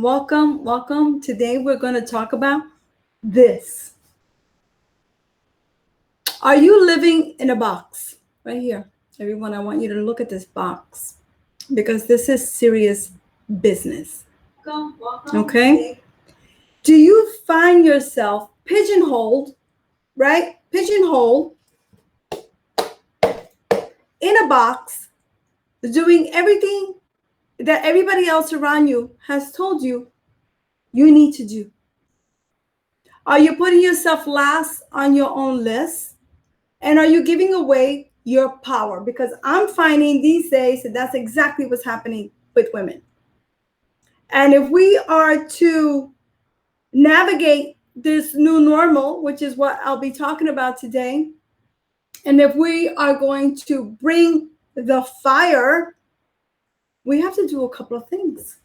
welcome, welcome. Today we're going to talk about this. Are you living in a box? Right here. Everyone, I want you to look at this box because this is serious business. Welcome. Okay? Do you find yourself pigeonholed, right? Pigeonholed in a box, doing everything that everybody else around you has told you you need to do? Are you putting yourself last on your own list? And are you giving away your power? Because I'm finding these days that that's exactly what's happening with women. And if we are to navigate this new normal, which is what I'll be talking about today, and if we are going to bring the fire, we have to do a couple of things.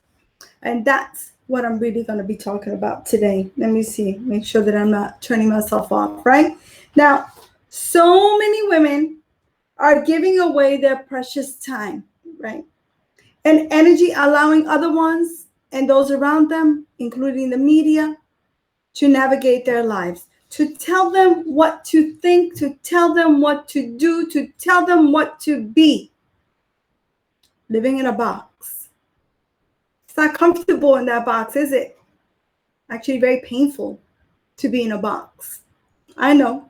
And that's what I'm really going to be talking about today. Let me see, make sure that I'm not turning myself off, right? Now, so many women are giving away their precious time, right? And energy, allowing other ones and those around them, including the media, to navigate their lives, to tell them what to think, to tell them what to do, to tell them what to be. Living in a box. It's not comfortable in that box, is it? Actually, very painful to be in a box. I know.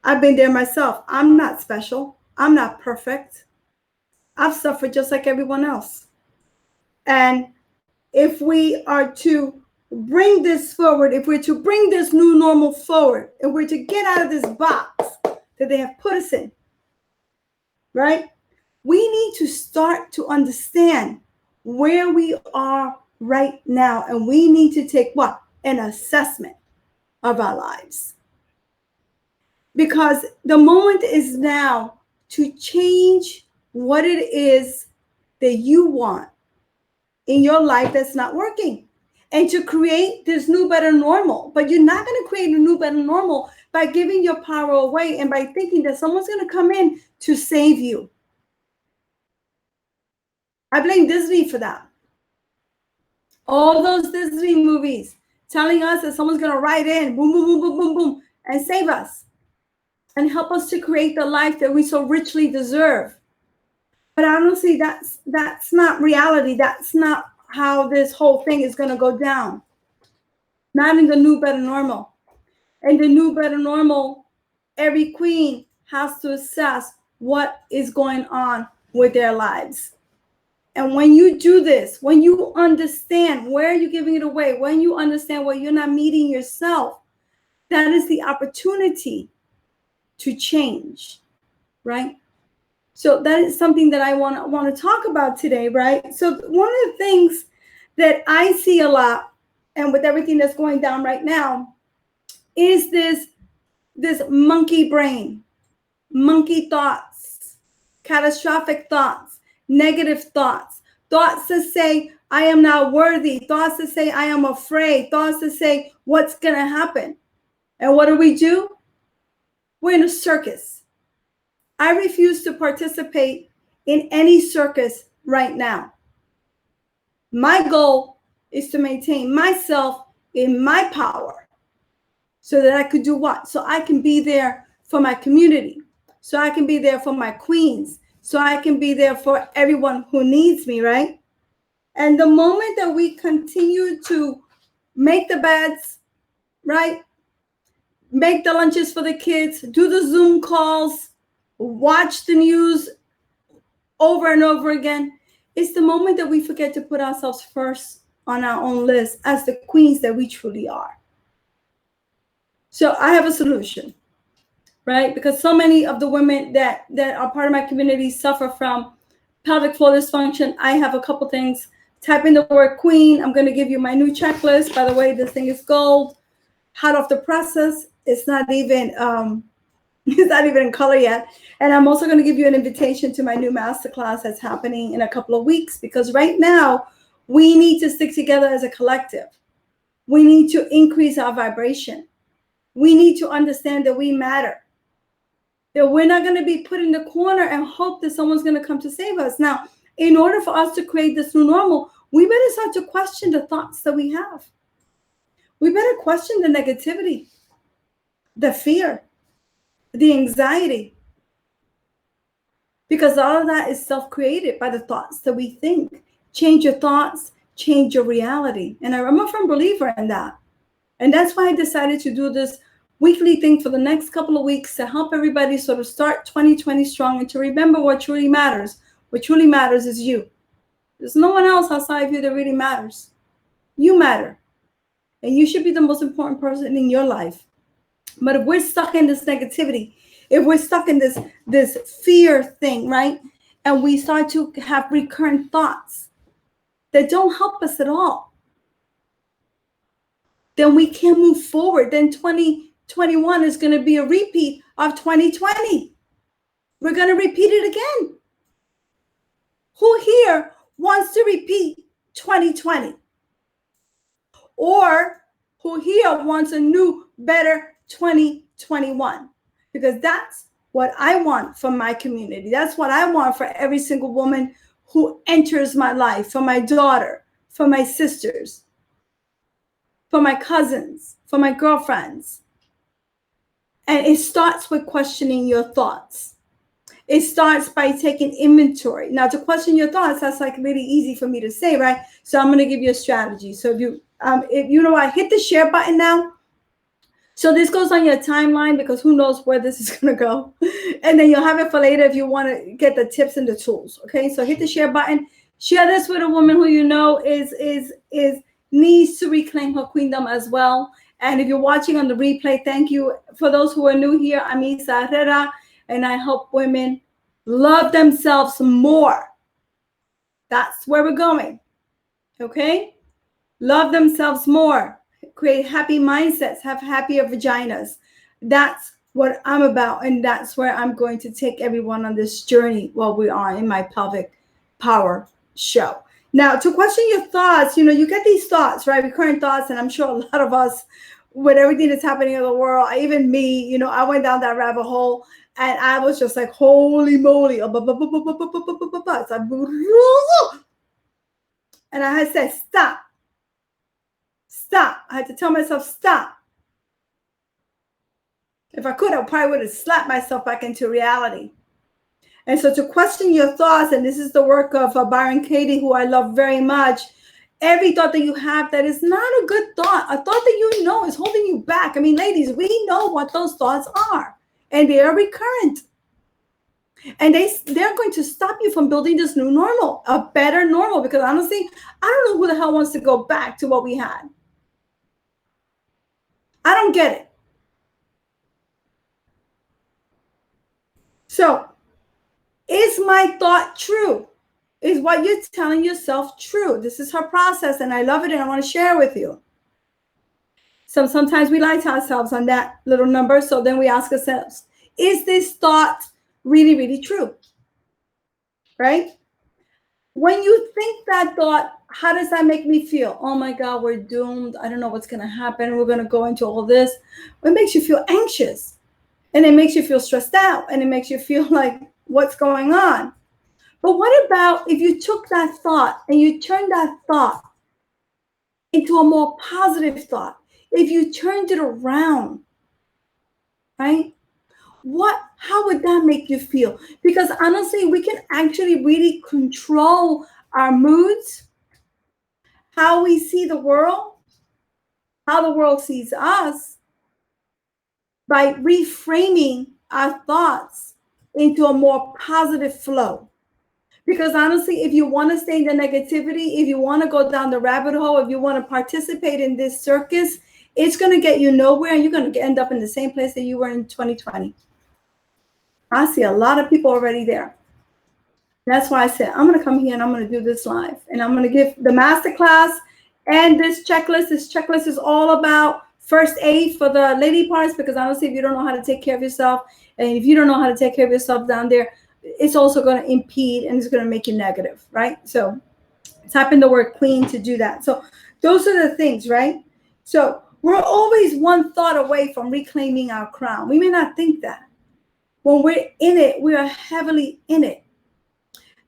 I've been there myself. I'm not special. I'm not perfect. I've suffered just like everyone else. And if we are to bring this forward, if we're to bring this new normal forward, if we're to get out of this box that they have put us in, right? We need to start to understand where we are right now. And we need to take what? An assessment of our lives. Because the moment is now to change what it is that you want in your life that's not working, and to create this new, better normal. But you're not going to create a new, better normal by giving your power away and by thinking that someone's going to come in to save you. I blame Disney for that. All those Disney movies telling us that someone's going to ride in, boom, boom, boom, boom, boom, boom, and save us and help us to create the life that we so richly deserve. But honestly, that's not reality. That's not how this whole thing is going to go down. Not in the new, better normal. In the new, better normal, every queen has to assess what is going on with their lives. And when you do this, when you understand where you're giving it away, when you understand where you're not meeting yourself, that is the opportunity to change, right? So that is something that I want to talk about today, right? So one of the things that I see a lot, and with everything that's going down right now, is this monkey brain, monkey thoughts, catastrophic thoughts, negative thoughts, thoughts that say, I am not worthy, thoughts that say, I am afraid, thoughts that say, what's going to happen? And what do? We're in a circus. I refuse to participate in any circus right now. My goal is to maintain myself in my power so that I could do what? So I can be there for my community, so I can be there for my queens, so I can be there for everyone who needs me, right? And the moment that we continue to make the beds, right? Make the lunches for the kids, do the Zoom calls, watch the news over and over again, it's the moment that we forget to put ourselves first on our own list as the queens that we truly are. So I have a solution, right? Because so many of the women that are part of my community suffer from pelvic floor dysfunction. I have a couple things. Type in the word queen. I'm going to give you my new checklist. By the way, this thing is gold, hot off the presses. It's not even in color yet. And I'm also going to give you an invitation to my new masterclass that's happening in a couple of weeks, because right now we need to stick together as a collective. We need to increase our vibration. We need to understand that we matter, that we're not going to be put in the corner and hope that someone's going to come to save us. Now, in order for us to create this new normal, we better start to question the thoughts that we have. We better question the negativity, the fear, the anxiety, because all of that is self-created by the thoughts that we think. Change your thoughts, change your reality. And I'm a firm believer in that. And that's why I decided to do this weekly thing for the next couple of weeks to help everybody sort of start 2020 strong and to remember what truly matters. What truly matters is you. There's no one else outside of you that really matters. You matter. And you should be the most important person in your life. But if we're stuck in this negativity, if we're stuck in this fear thing, right? And we start to have recurrent thoughts that don't help us at all, then we can't move forward. Then 2021 is going to be a repeat of 2020. We're going to repeat it again. Who here wants to repeat 2020? Or who here wants a new, better 2021? Because that's what I want from my community. That's what I want for every single woman who enters my life, for my daughter, for my sisters, for my cousins, for my girlfriends. And it starts with questioning your thoughts. It starts by taking inventory. Now, to question your thoughts, that's like really easy for me to say, right? So I'm going to give you a strategy. So if you know what, hit the share button now. So this goes on your timeline because who knows where this is going to go. And then you'll have it for later if you want to get the tips and the tools. Okay, so hit the share button. Share this with a woman who you know is needs to reclaim her queendom as well. And if you're watching on the replay, thank you. For those who are new here, I'm Isa Herrera, and I help women love themselves more. That's where we're going. Okay? Love themselves more. Create happy mindsets, have happier vaginas. That's what I'm about, and that's where I'm going to take everyone on this journey while we are in my pelvic power show. Now, to question your thoughts, you get these thoughts, right? Recurrent thoughts, and I'm sure a lot of us, with everything that's happening in the world, even me, I went down that rabbit hole, and I was just like, holy moly. And I had said, stop. Stop. I had to tell myself, stop. If I could, I probably would have slapped myself back into reality. And so to question your thoughts, and this is the work of Byron Katie, who I love very much, every thought that you have that is not a good thought, a thought that is holding you back. I mean, ladies, we know what those thoughts are, and they are recurrent. And they're going to stop you from building this new normal, a better normal, because honestly, I don't know who the hell wants to go back to what we had. I don't get it. So, is my thought true? Is what you're telling yourself true? This is her process, and I love it, and I want to share with you. So sometimes we lie to ourselves on that little number, so then we ask ourselves, is this thought really, really true? Right? When you think that thought, how does that make me feel? Oh my God, we're doomed. I don't know what's going to happen. We're going to go into all this. It makes you feel anxious, and it makes you feel stressed out, and it makes you feel like, what's going on? But what about if you took that thought and you turned that thought into a more positive thought? If you turned it around, right? How would that make you feel? Because honestly, we can actually really control our moods, how we see the world, how the world sees us, by reframing our thoughts into a more positive flow. Because honestly, if you want to stay in the negativity, if you want to go down the rabbit hole, if you want to participate in this circus, it's going to get you nowhere, and you're going to end up in the same place that you were in 2020. I see a lot of people already there. That's why I said, I'm going to come here and I'm going to do this live. And I'm going to give the masterclass and this checklist. This checklist is all about first aid for the lady parts, because honestly, if you don't know how to take care of yourself, and if you don't know how to take care of yourself down there, it's also going to impede and it's going to make you negative, right? So type in the word clean to do that. So those are the things, right? So we're always one thought away from reclaiming our crown. We may not think that. When we're in it, we are heavily in it.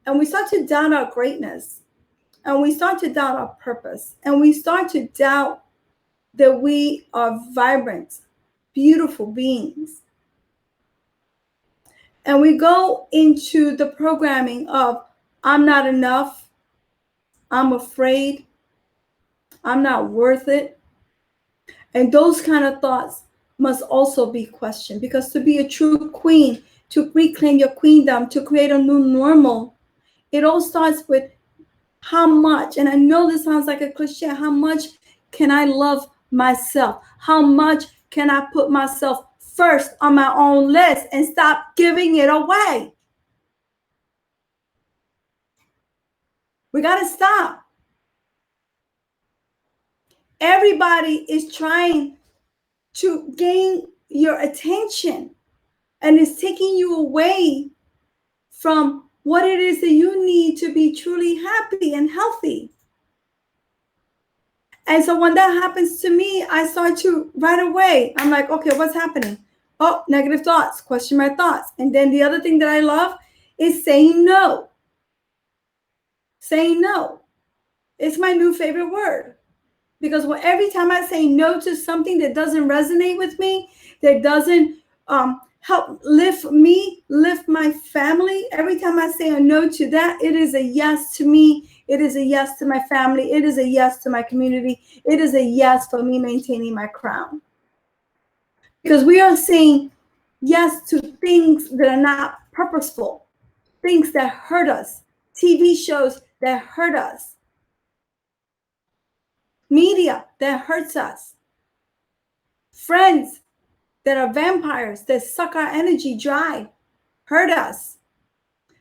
And we start to doubt our greatness. and we start to doubt our purpose, and we start to doubt that we are vibrant, beautiful beings, and we go into the programming of I'm not enough, I'm afraid, I'm not worth it, and those kind of thoughts must also be questioned, because to be a true queen, to reclaim your queendom, to create a new normal, it all starts with how much, and I know this sounds like a cliche, how much can I love myself? How much can I put myself first on my own list and stop giving it away? We got to stop. Everybody is trying to gain your attention, and it's taking you away from what it is that you need to be truly happy and healthy. And so when that happens to me, I start to right away, I'm like, okay, what's happening? Oh, negative thoughts, question my thoughts. And then the other thing that I love is saying no. Saying no. It's my new favorite word. Because every time I say no to something that doesn't resonate with me, that doesn't help lift me, lift my family, every time I say a no to that, it is a yes to me. It is a yes to my family. It is a yes to my community. It is a yes for me maintaining my crown. Because we are saying yes to things that are not purposeful, things that hurt us, TV shows that hurt us, media that hurts us, friends that are vampires that suck our energy dry, hurt us,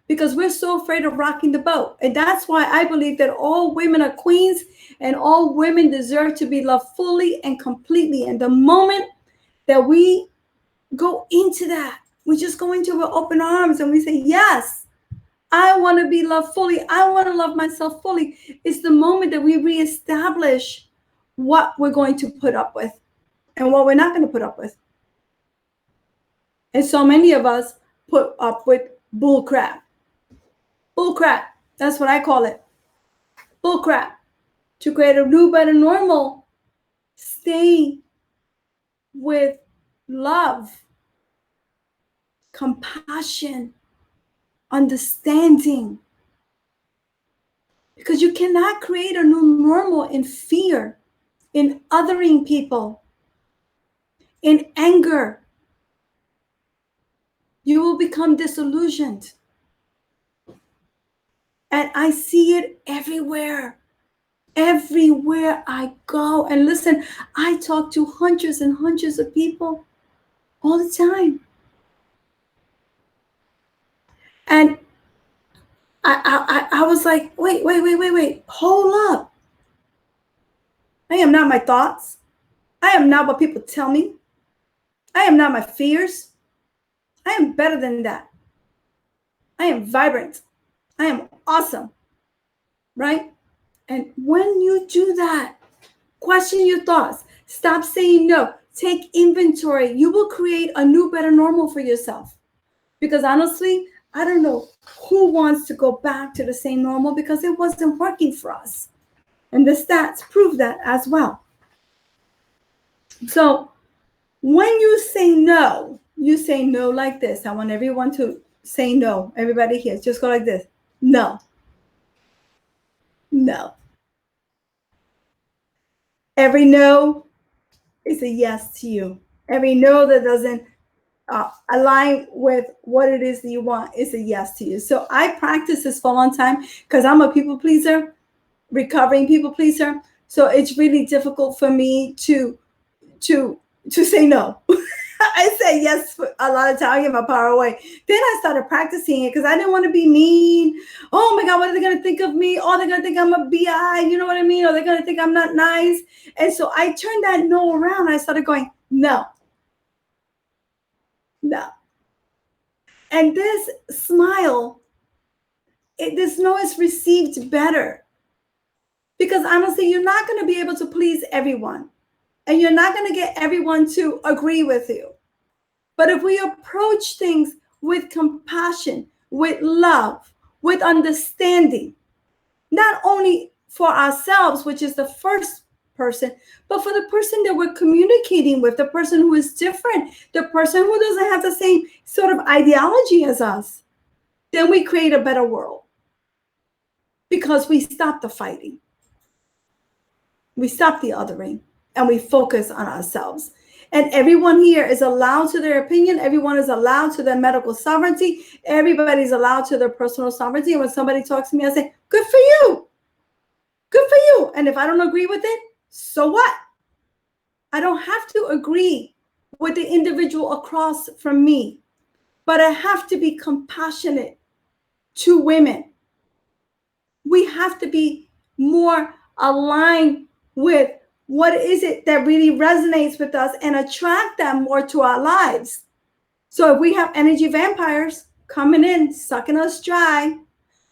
because we're so afraid of rocking the boat. And that's why I believe that all women are queens and all women deserve to be loved fully and completely. And the moment that we go into that, we just go into it with open arms and we say, yes, I want to be loved fully. I want to love myself fully. It's the moment that we reestablish what we're going to put up with and what we're not going to put up with. And so many of us put up with bullcrap. Bullcrap. That's what I call it. Bullcrap. To create a new, better normal, stay with love, compassion, understanding. Because you cannot create a new normal in fear, in othering people, in anger. You will become disillusioned. And I see it everywhere. Everywhere I go. And listen, I talk to hundreds and hundreds of people all the time. And I was like, wait, hold up. I am not my thoughts. I am not what people tell me. I am not my fears. I am better than that. I am vibrant. I am awesome. Right? And when you do that, question your thoughts. Stop saying no. Take inventory. You will create a new, better normal for yourself. Because honestly, I don't know who wants to go back to the same normal, because it wasn't working for us. And the stats prove that as well. So when you say no like this. I want everyone to say no. Everybody here, just go like this. No. No. Every no is a yes to you. Every no that doesn't align with what it is that you want is a yes to you. So I practice this for a long time because I'm a people pleaser, recovering people pleaser. So it's really difficult for me to say no. I say yes for a lot of time. I give my power away. Then I started practicing it because I didn't want to be mean. Oh my God, what are they going to think of me? Oh, they're going to think I'm a BI. You know what I mean? Or they're going to think I'm not nice. And so I turned that no around. I started going, no. And this smile, this no is received better. Because honestly, you're not going to be able to please everyone. And you're not going to get everyone to agree with you. But if we approach things with compassion, with love, with understanding, not only for ourselves, which is the first person, but for the person that we're communicating with, the person who is different, the person who doesn't have the same sort of ideology as us. Then we create a better world because we stop the fighting. We stop the othering and we focus on ourselves. And everyone here is allowed to their opinion. Everyone is allowed to their medical sovereignty. Everybody's allowed to their personal sovereignty. And when somebody talks to me, I say, good for you. Good for you. And if I don't agree with it, so what? I don't have to agree with the individual across from me, but I have to be compassionate to women. We have to be more aligned with what is it that really resonates with us and attract them more to our lives. So if we have energy vampires coming in, sucking us dry,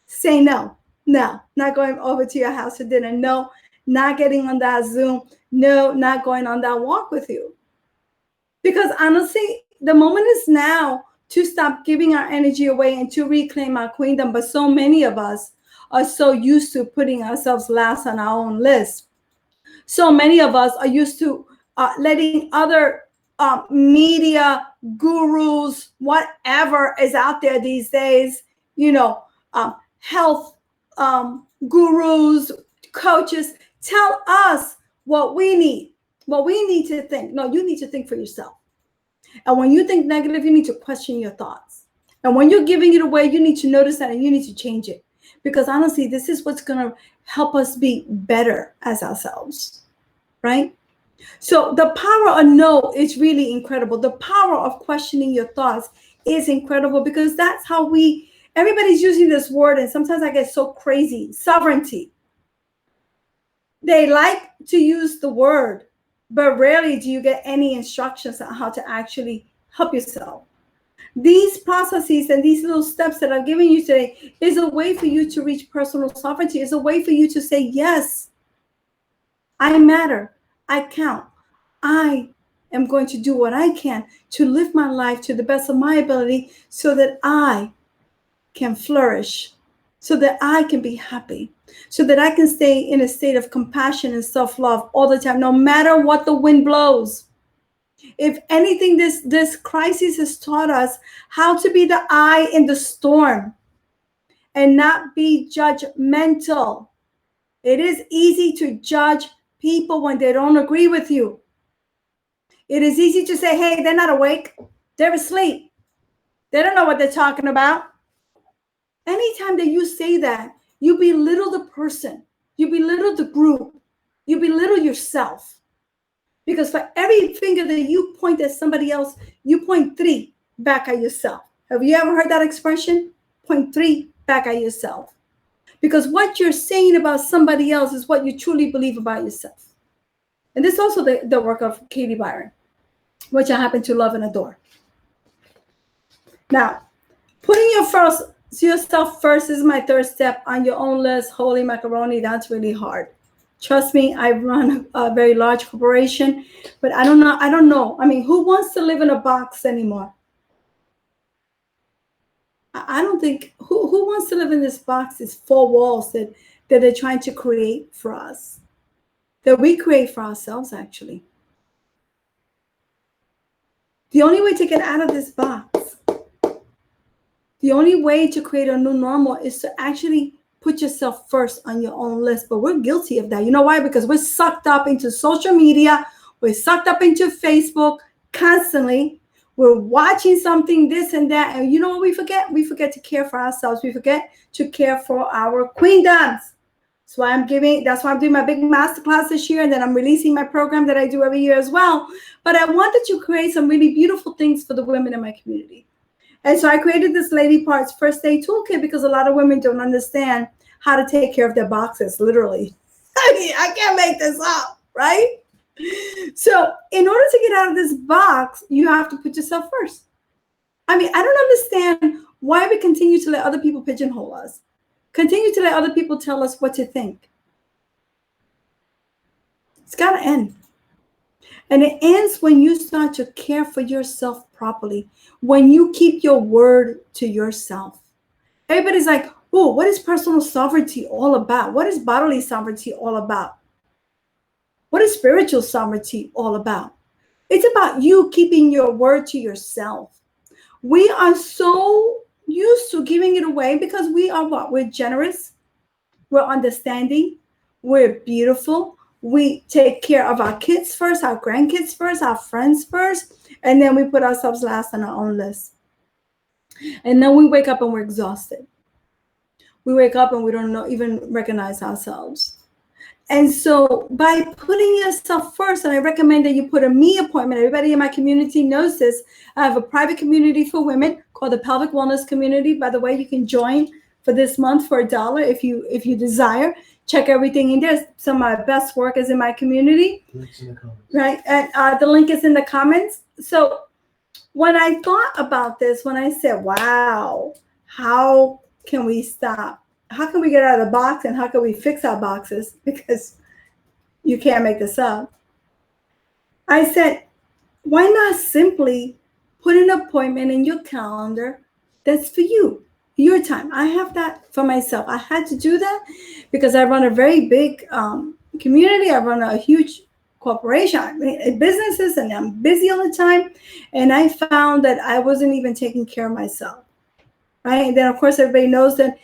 say no, not going over to your house for dinner. No, not getting on that Zoom. No, not going on that walk with you. Because honestly, the moment is now to stop giving our energy away and to reclaim our queendom. But so many of us are so used to putting ourselves last on our own list. So many of us are used to letting other media gurus, whatever is out there these days, health gurus, coaches, tell us what we need to think. No, you need to think for yourself. And when you think negative, you need to question your thoughts. And when you're giving it away, you need to notice that and you need to change it. Because honestly, this is what's going to help us be better as ourselves, right? So the power of no is really incredible. The power of questioning your thoughts is incredible because that's how everybody's using this word. And sometimes I get so crazy. Sovereignty. They like to use the word, but rarely do you get any instructions on how to actually help yourself. These processes and these little steps that I've given you today is a way for you to reach personal sovereignty. It's a way for you to say, yes, I matter. I count. I am going to do what I can to live my life to the best of my ability so that I can flourish, so that I can be happy, so that I can stay in a state of compassion and self-love all the time, no matter what the wind blows. If anything, this crisis has taught us how to be the eye in the storm and not be judgmental. It is easy to judge people when they don't agree with you. It is easy to say, hey, they're not awake. They're asleep. They don't know what they're talking about. Anytime that you say that, you belittle the person. You belittle the group. You belittle yourself. Because for every finger that you point at somebody else, you point 3 back at yourself. Have you ever heard that expression? Point 3 back at yourself. Because what you're saying about somebody else is what you truly believe about yourself. And this is also the work of Katie Byron, which I happen to love and adore. Now, putting yourself first is my third step on your own list. Holy macaroni, that's really hard. Trust me, I run a very large corporation, but I don't know. I mean, who wants to live in a box anymore? I don't think, who wants to live in this box, these 4 walls that they're trying to create for us, that we create for ourselves, actually. The only way to get out of this box, the only way to create a new normal is to actually put yourself first on your own list. But we're guilty of that. You know why? Because we're sucked up into social media. We're sucked up into Facebook constantly. We're watching something, this and that. And you know what we forget? We forget to care for ourselves. We forget to care for our queendoms. That's why I'm doing my big masterclass this year. And then I'm releasing my program that I do every year as well. But I wanted to create some really beautiful things for the women in my community. And so I created this Lady Parts First Aid Toolkit because a lot of women don't understand how to take care of their boxes, literally. I mean, I can't make this up, right? So in order to get out of this box, you have to put yourself first. I mean, I don't understand why we continue to let other people pigeonhole us, continue to let other people tell us what to think. It's got to end. And it ends when you start to care for yourself properly, when you keep your word to yourself. Everybody's like, Oh, what is personal sovereignty all about? What is bodily sovereignty all about? What is spiritual sovereignty all about? It's about you keeping your word to yourself. We are so used to giving it away because we are what? We're generous, we're understanding, we're beautiful. We take care of our kids first, our grandkids first, our friends first, and then we put ourselves last on our own list. And then we wake up and we're exhausted. We wake up and we don't even recognize ourselves. And so by putting yourself first, and I recommend that you put a me appointment. Everybody in my community knows this. I have a private community for women called the Pelvic Wellness Community. By the way, you can join for this month for $1 if you desire. Check everything in there. Some of my best work is in my community. Links in the comments. Right. And the link is in the comments. So when I thought about this, when I said, wow, how can we stop? How can we get out of the box, and how can we fix our boxes? Because you can't make this up. I said, why not simply put an appointment in your calendar that's for you, your time? I have that for myself. I had to do that because I run a very big community. I run a huge corporation, businesses, and I'm busy all the time. And I found that I wasn't even taking care of myself. Right. And then, of course, everybody knows that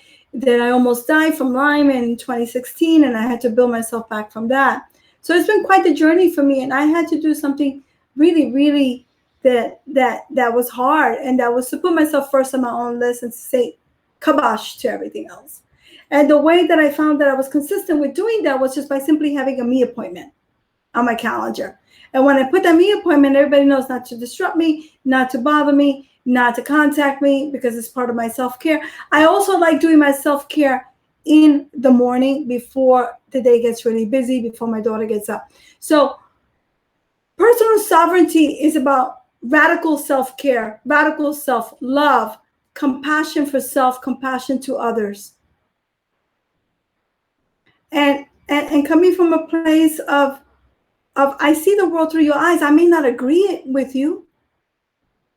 I almost died from Lyme in 2016, and I had to build myself back from that. So it's been quite the journey for me, and I had to do something really, really that was hard, and that was to put myself first on my own list and say kibosh to everything else. And the way that I found that I was consistent with doing that was just by simply having a me appointment on my calendar. And when I put that me appointment, everybody knows not to disrupt me, not to bother me, not to contact me, because it's part of my self-care. I also like doing my self-care in the morning before the day gets really busy, before my daughter gets up. So personal sovereignty is about radical self-care, radical self-love, compassion for self, compassion to others. And coming from a place of I see the world through your eyes. I may not agree with you.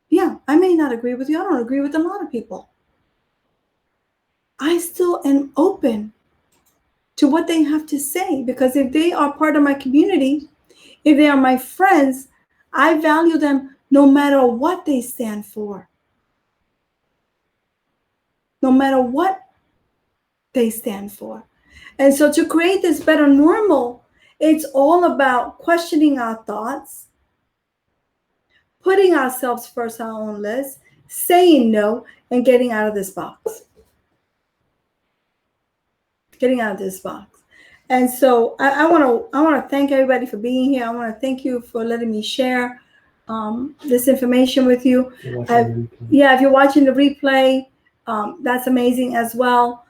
Yeah, I may not agree with you. I don't agree with a lot of people. I still am open to what they have to say, because if they are part of my community, if they are my friends, I value them no matter what they stand for. No matter what they stand for. And so to create this better normal, it's all about questioning our thoughts, putting ourselves first on our own list, saying no, and getting out of this box. Getting out of this box. And so I want to thank everybody for being here. I want to thank you for letting me share this information with you. If you're watching the replay, that's amazing as well.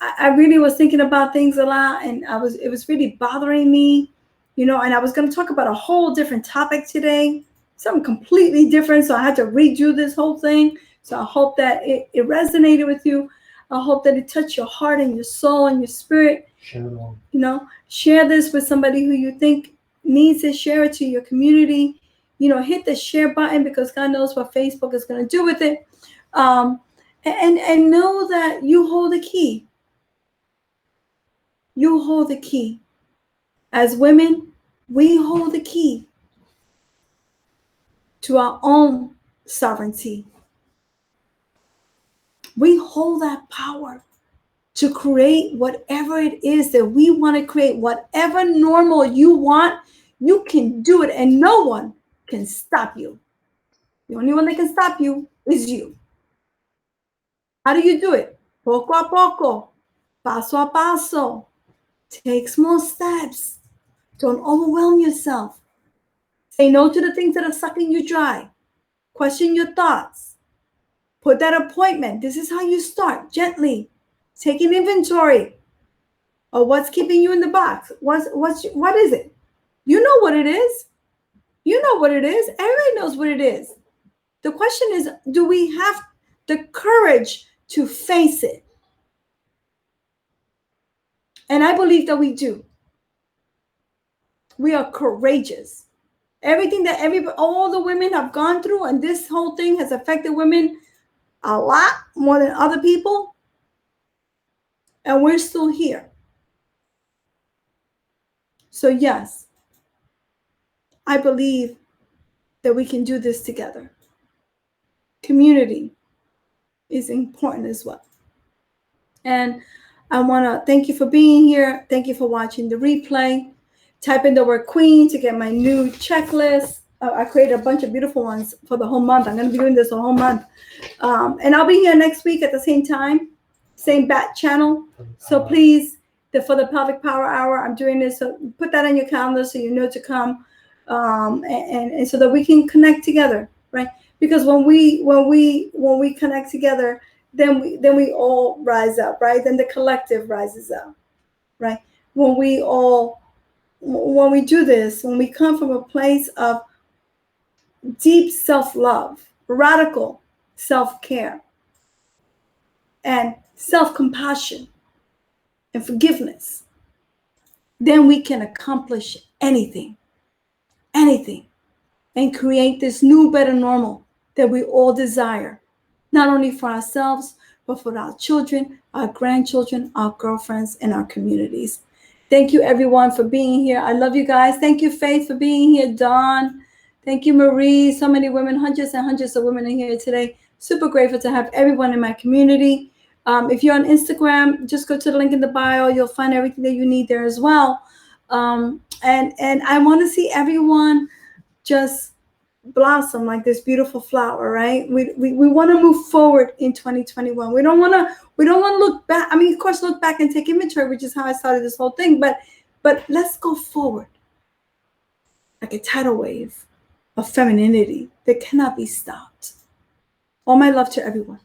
I really was thinking about things a lot, and it was really bothering me, and I was going to talk about a whole different topic today, something completely different. So I had to redo this whole thing. So I hope that it resonated with you. I hope that it touched your heart and your soul and your spirit. Share this with somebody who you think needs it. Share it to your community. Hit the share button, because God knows what Facebook is going to do with it. And know that you hold the key. You hold the key. As women, we hold the key to our own sovereignty. We hold that power to create whatever it is that we want to create. Whatever normal you want, you can do it, and no one can stop you. The only one that can stop you is you. How do you do it? Poco a poco, paso a paso. Take small steps. Don't overwhelm yourself. Say no to the things that are sucking you dry. Question your thoughts. Put that appointment. This is how you start, gently. Take an inventory of what's keeping you in the box. What is it? You know what it is. You know what it is. Everybody knows what it is. The question is, do we have the courage to face it? And I believe that we do. We are courageous. Everything that all the women have gone through, and this whole thing has affected women a lot more than other people. And we're still here. So yes, I believe that we can do this together. Community is important as well. And I want to thank you for being here. Thank you for watching the replay. Type in the word queen to get my new checklist. I created a bunch of beautiful ones for the whole month. I'm going to be doing this the whole month. And I'll be here next week at the same time, same bat channel. So please, for the Pelvic Power Hour, I'm doing this. So put that on your calendar so you know to come, and so that we can connect together, right? Because when we connect together, then we all rise up, right? Then the collective rises up, right? When we do this, when we come from a place of deep self-love, radical self-care, and self-compassion and forgiveness, then we can accomplish anything, and create this new, better normal that we all desire, not only for ourselves, but for our children, our grandchildren, our girlfriends, and our communities. Thank you, everyone, for being here. I love you guys. Thank you, Faith, for being here. Dawn. Thank you, Marie. So many women, hundreds and hundreds of women in here today. Super grateful to have everyone in my community. If you're on Instagram, just go to the link in the bio. You'll find everything that you need there as well. And I want to see everyone just blossom like this beautiful flower, right? We want to move forward in 2021. We don't want to look back. I mean, of course, look back and take inventory, which is how I started this whole thing. But let's go forward like a tidal wave of femininity that cannot be stopped. All my love to everyone.